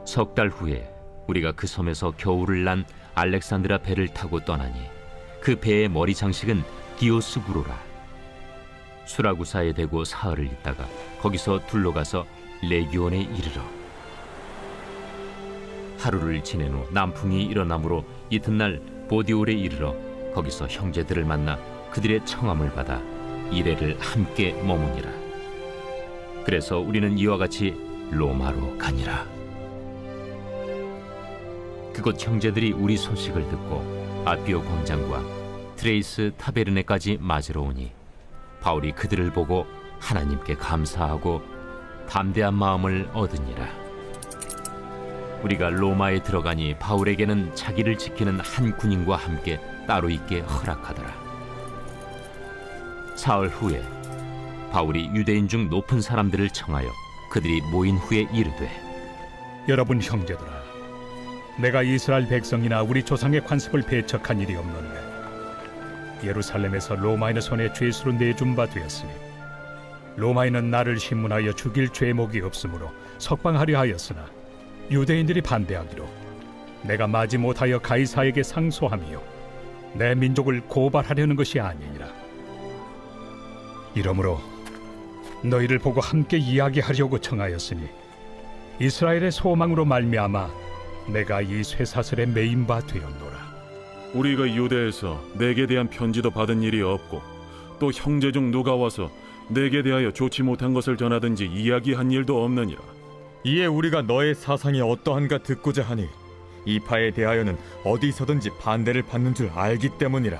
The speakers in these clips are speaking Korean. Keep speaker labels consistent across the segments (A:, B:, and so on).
A: 석 달 후에 우리가 그 섬에서 겨울을 난 알렉산드라 배를 타고 떠나니 그 배의 머리 장식은 디오스구로라. 수라구사에 대고 사흘을 있다가 거기서 둘러가서 레기온에 이르러 하루를 지낸 후 남풍이 일어나므로 이튿날 보디올에 이르러 거기서 형제들을 만나 그들의 청함을 받아 이레를 함께 머무니라. 그래서 우리는 이와 같이 로마로 가니라. 그곳 형제들이 우리 소식을 듣고 아비오 광장과 트레이스 타베르네까지 맞으러 오니 바울이 그들을 보고 하나님께 감사하고 담대한 마음을 얻으니라. 우리가 로마에 들어가니 바울에게는 자기를 지키는 한 군인과 함께 따로 있게 허락하더라. 사흘 후에 바울이 유대인 중 높은 사람들을 청하여 그들이 모인 후에 이르되,
B: 여러분 형제들아, 내가 이스라엘 백성이나 우리 조상의 관습을 배척한 일이 없는데 예루살렘에서 로마인의 손에 죄수로 내준 바 되었으니 로마인은 나를 신문하여 죽일 죄목이 없으므로 석방하려 하였으나 유대인들이 반대하기로 내가 마지 못하여 가이사에게 상소하며 내 민족을 고발하려는 것이 아니니라. 이러므로 너희를 보고 함께 이야기하려고 청하였으니 이스라엘의 소망으로 말미암아 내가 이 쇠사슬에 매인 바 되었노라.
C: 우리가 유대에서 내게 대한 편지도 받은 일이 없고 또 형제 중 누가 와서 내게 대하여 좋지 못한 것을 전하든지 이야기한 일도 없느니라.
D: 이에 우리가 너의 사상이 어떠한가 듣고자 하니 이 파에 대하여는 어디서든지 반대를 받는 줄 알기 때문이라.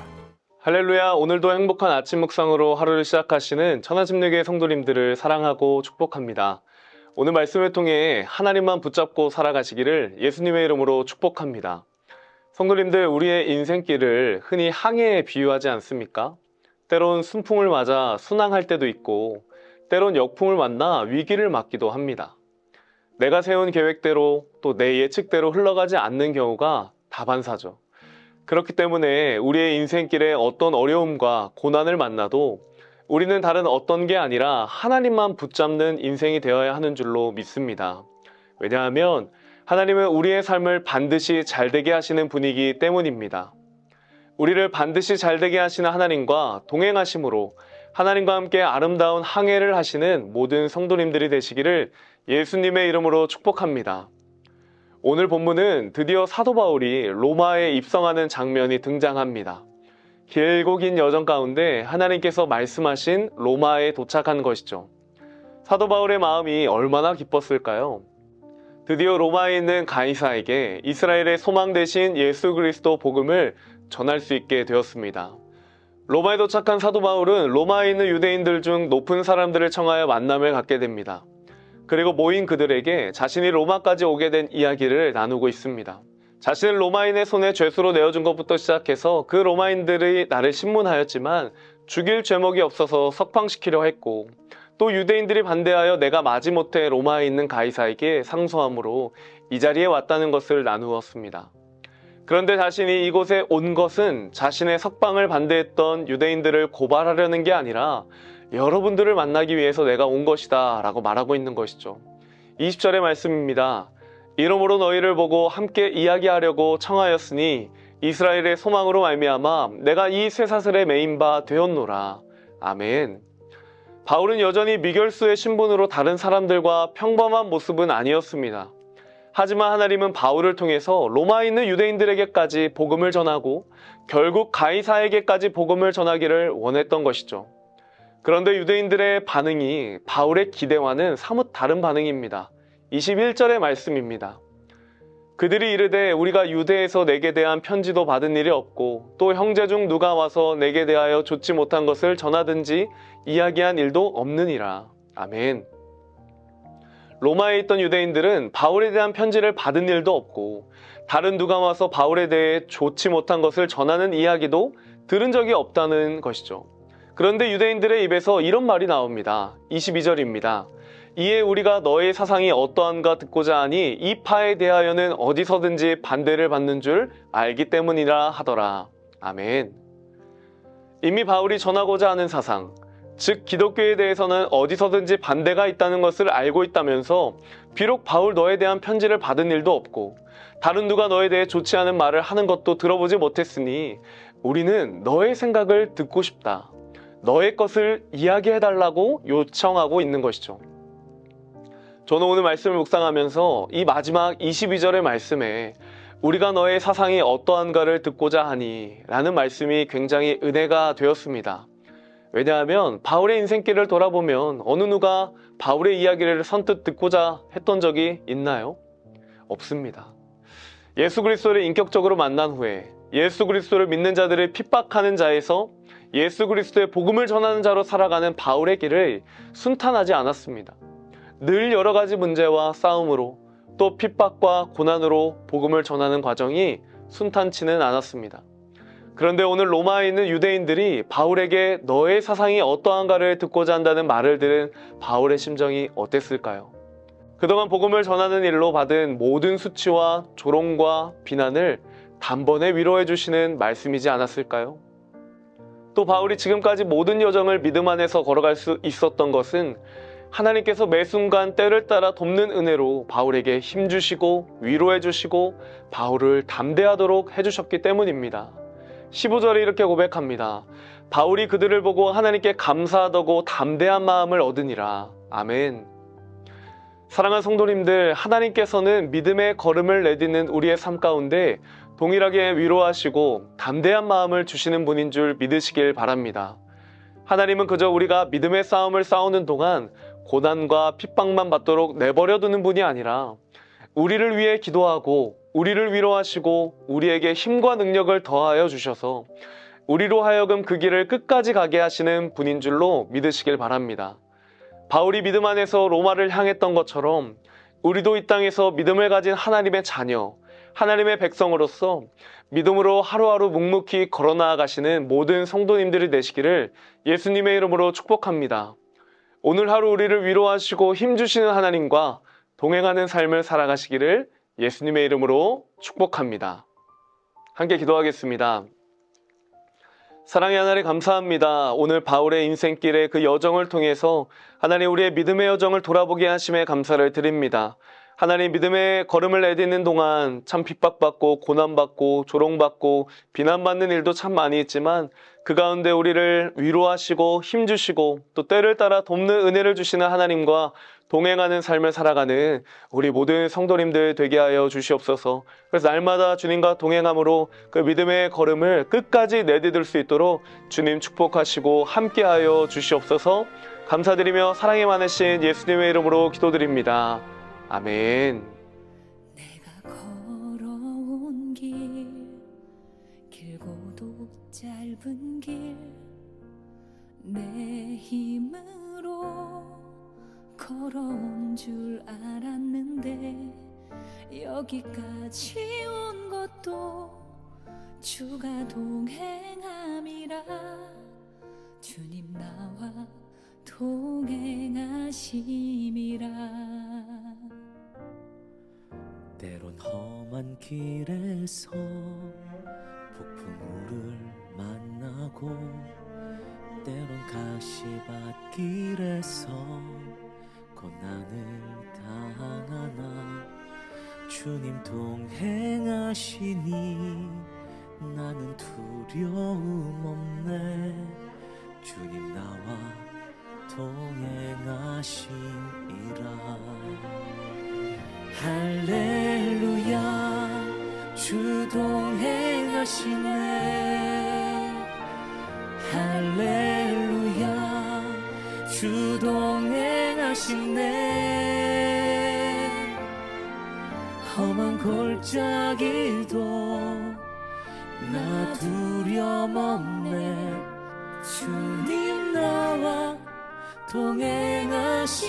E: 할렐루야. 오늘도 행복한 아침 묵상으로 하루를 시작하시는 천하집례교회 성도님들을 사랑하고 축복합니다. 오늘 말씀을 통해 하나님만 붙잡고 살아가시기를 예수님의 이름으로 축복합니다. 성도님들, 우리의 인생길을 흔히 항해에 비유하지 않습니까? 때론 순풍을 맞아 순항할 때도 있고 때론 역풍을 만나 위기를 맞기도 합니다. 내가 세운 계획대로 또 내 예측대로 흘러가지 않는 경우가 다반사죠. 그렇기 때문에 우리의 인생길에 어떤 어려움과 고난을 만나도 우리는 다른 어떤 게 아니라 하나님만 붙잡는 인생이 되어야 하는 줄로 믿습니다. 왜냐하면 하나님은 우리의 삶을 반드시 잘되게 하시는 분이기 때문입니다. 우리를 반드시 잘되게 하시는 하나님과 동행하심으로 하나님과 함께 아름다운 항해를 하시는 모든 성도님들이 되시기를 예수님의 이름으로 축복합니다. 오늘 본문은 드디어 사도 바울이 로마에 입성하는 장면이 등장합니다. 길고 긴 여정 가운데 하나님께서 말씀하신 로마에 도착한 것이죠. 사도 바울의 마음이 얼마나 기뻤을까요? 드디어 로마에 있는 가이사에게 이스라엘의 소망 되신 예수 그리스도 복음을 전할 수 있게 되었습니다. 로마에 도착한 사도 바울은 로마에 있는 유대인들 중 높은 사람들을 청하여 만남을 갖게 됩니다. 그리고 모인 그들에게 자신이 로마까지 오게 된 이야기를 나누고 있습니다. 자신을 로마인의 손에 죄수로 내어준 것부터 시작해서 그 로마인들이 나를 신문하였지만 죽일 죄목이 없어서 석방시키려 했고 또 유대인들이 반대하여 내가 마지못해 로마에 있는 가이사에게 상소함으로 이 자리에 왔다는 것을 나누었습니다. 그런데 자신이 이곳에 온 것은 자신의 석방을 반대했던 유대인들을 고발하려는 게 아니라 여러분들을 만나기 위해서 내가 온 것이다 라고 말하고 있는 것이죠. 20절의 말씀입니다. 이러므로 너희를 보고 함께 이야기하려고 청하였으니 이스라엘의 소망으로 말미암아 내가 이 쇠사슬에 매인 바 되었노라. 아멘. 바울은 여전히 미결수의 신분으로 다른 사람들과 평범한 모습은 아니었습니다. 하지만 하나님은 바울을 통해서 로마에 있는 유대인들에게까지 복음을 전하고 결국 가이사에게까지 복음을 전하기를 원했던 것이죠. 그런데 유대인들의 반응이 바울의 기대와는 사뭇 다른 반응입니다. 21절의 말씀입니다. 그들이 이르되 우리가 유대에서 내게 대한 편지도 받은 일이 없고 또 형제 중 누가 와서 내게 대하여 좋지 못한 것을 전하든지 이야기한 일도 없느니라. 아멘. 로마에 있던 유대인들은 바울에 대한 편지를 받은 일도 없고 다른 누가 와서 바울에 대해 좋지 못한 것을 전하는 이야기도 들은 적이 없다는 것이죠. 그런데 유대인들의 입에서 이런 말이 나옵니다. 22절입니다. 이에 우리가 너의 사상이 어떠한가 듣고자 하니 이 파에 대하여는 어디서든지 반대를 받는 줄 알기 때문이라 하더라. 아멘. 이미 바울이 전하고자 하는 사상, 즉 기독교에 대해서는 어디서든지 반대가 있다는 것을 알고 있다면서 비록 바울 너에 대한 편지를 받은 일도 없고 다른 누가 너에 대해 좋지 않은 말을 하는 것도 들어보지 못했으니 우리는 너의 생각을 듣고 싶다. 너의 것을 이야기해달라고 요청하고 있는 것이죠. 저는 오늘 말씀을 묵상하면서 이 마지막 22절의 말씀에 우리가 너의 사상이 어떠한가를 듣고자 하니 라는 말씀이 굉장히 은혜가 되었습니다. 왜냐하면 바울의 인생길을 돌아보면 어느 누가 바울의 이야기를 선뜻 듣고자 했던 적이 있나요? 없습니다. 예수 그리스도를 인격적으로 만난 후에 예수 그리스도를 믿는 자들을 핍박하는 자에서 예수 그리스도의 복음을 전하는 자로 살아가는 바울의 길을 순탄하지 않았습니다. 늘 여러 가지 문제와 싸움으로 또 핍박과 고난으로 복음을 전하는 과정이 순탄치는 않았습니다. 그런데 오늘 로마에 있는 유대인들이 바울에게 너의 사상이 어떠한가를 듣고자 한다는 말을 들은 바울의 심정이 어땠을까요? 그동안 복음을 전하는 일로 받은 모든 수치와 조롱과 비난을 단번에 위로해 주시는 말씀이지 않았을까요? 또 바울이 지금까지 모든 여정을 믿음 안에서 걸어갈 수 있었던 것은 하나님께서 매 순간 때를 따라 돕는 은혜로 바울에게 힘주시고 위로해 주시고 바울을 담대하도록 해주셨기 때문입니다. 15절에 이렇게 고백합니다. 바울이 그들을 보고 하나님께 감사하다고 담대한 마음을 얻으니라. 아멘. 사랑하는 성도님들, 하나님께서는 믿음의 걸음을 내딛는 우리의 삶 가운데 동일하게 위로하시고 담대한 마음을 주시는 분인 줄 믿으시길 바랍니다. 하나님은 그저 우리가 믿음의 싸움을 싸우는 동안 고난과 핍박만 받도록 내버려두는 분이 아니라 우리를 위해 기도하고 우리를 위로하시고 우리에게 힘과 능력을 더하여 주셔서 우리로 하여금 그 길을 끝까지 가게 하시는 분인 줄로 믿으시길 바랍니다. 바울이 믿음 안에서 로마를 향했던 것처럼 우리도 이 땅에서 믿음을 가진 하나님의 자녀, 하나님의 백성으로서 믿음으로 하루하루 묵묵히 걸어나가시는 모든 성도님들이 되시기를 예수님의 이름으로 축복합니다. 오늘 하루 우리를 위로하시고 힘주시는 하나님과 동행하는 삶을 살아가시기를 예수님의 이름으로 축복합니다. 함께 기도하겠습니다. 사랑의 하나님 감사합니다. 오늘 바울의 인생길의 그 여정을 통해서 하나님 우리의 믿음의 여정을 돌아보게 하심에 감사를 드립니다. 하나님 믿음의 걸음을 내딛는 동안 참 핍박받고 고난받고 조롱받고 비난받는 일도 참 많이 있지만 그 가운데 우리를 위로하시고 힘주시고 또 때를 따라 돕는 은혜를 주시는 하나님과 동행하는 삶을 살아가는 우리 모든 성도님들 되게 하여 주시옵소서. 그래서 날마다 주님과 동행함으로 그 믿음의 걸음을 끝까지 내디딜 수 있도록 주님 축복하시고 함께하여 주시옵소서. 감사드리며 사랑이 많으신 예수님의 이름으로 기도드립니다. 아멘.
F: 내가 걸어온 길 길고도 짧은 길 내 힘으로 걸어온 줄 알았는데 여기까지 온 것도 주가 동행함이라 주님 나와 동행하심이라.
G: 때론 험한 길에서 폭풍우를 만나고 때론 가시밭길에서 고난을 당하나 주님 동행하시니 나는 두려움 없네. 주님 나와 동행하시니라. 할렐루야 주 동행하시네. 할렐루야 주 동행하시네. 험한 골짜기도 나 두려움 없네. 주님 나와 동행하시리라.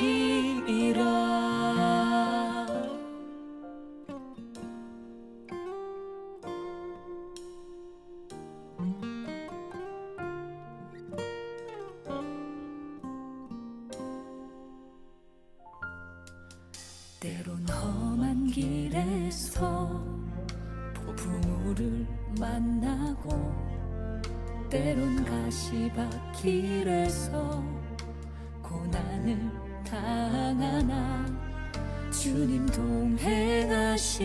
F: 때론 험한 길에서 폭풍우를 만나고 때론 가시밭길에서 고난을 당하나 주님 동행하시니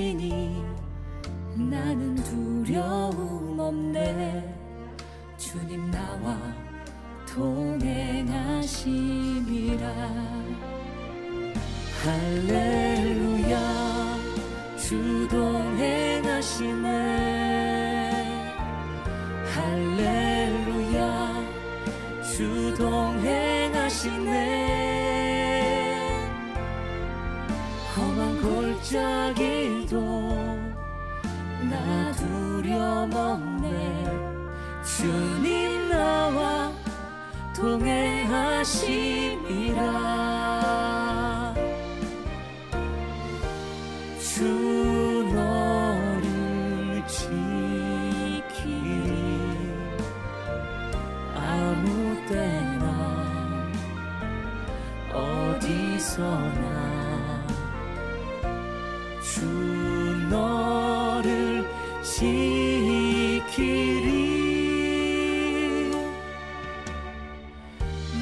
F: 나는 두려움 없네. 주님 나와 동행하심이라.
G: 할렐루야 주 동행하시네. 할렐루야 주 동행하시네. 험한 골짜기도 나 두려움 없네. 주님 나와 동행하심이라. 주 너를 지키리. 아무 때나 어디서나 주 너를 지키리.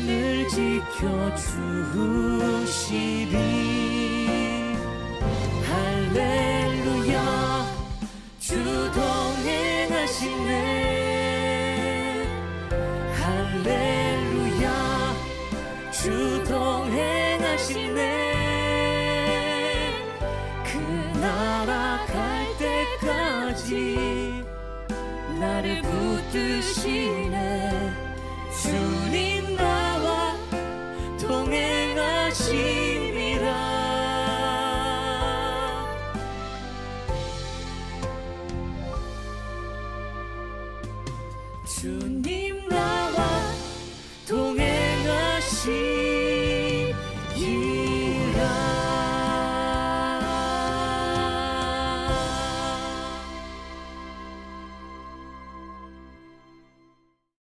G: 늘 지켜주시리. 할렐루야 주 동행하시네. 할렐루야 주 동행하시네. 그 나라 갈 때까지 나를 붙드시네. 주님 나와 동행하심이라. 주님 나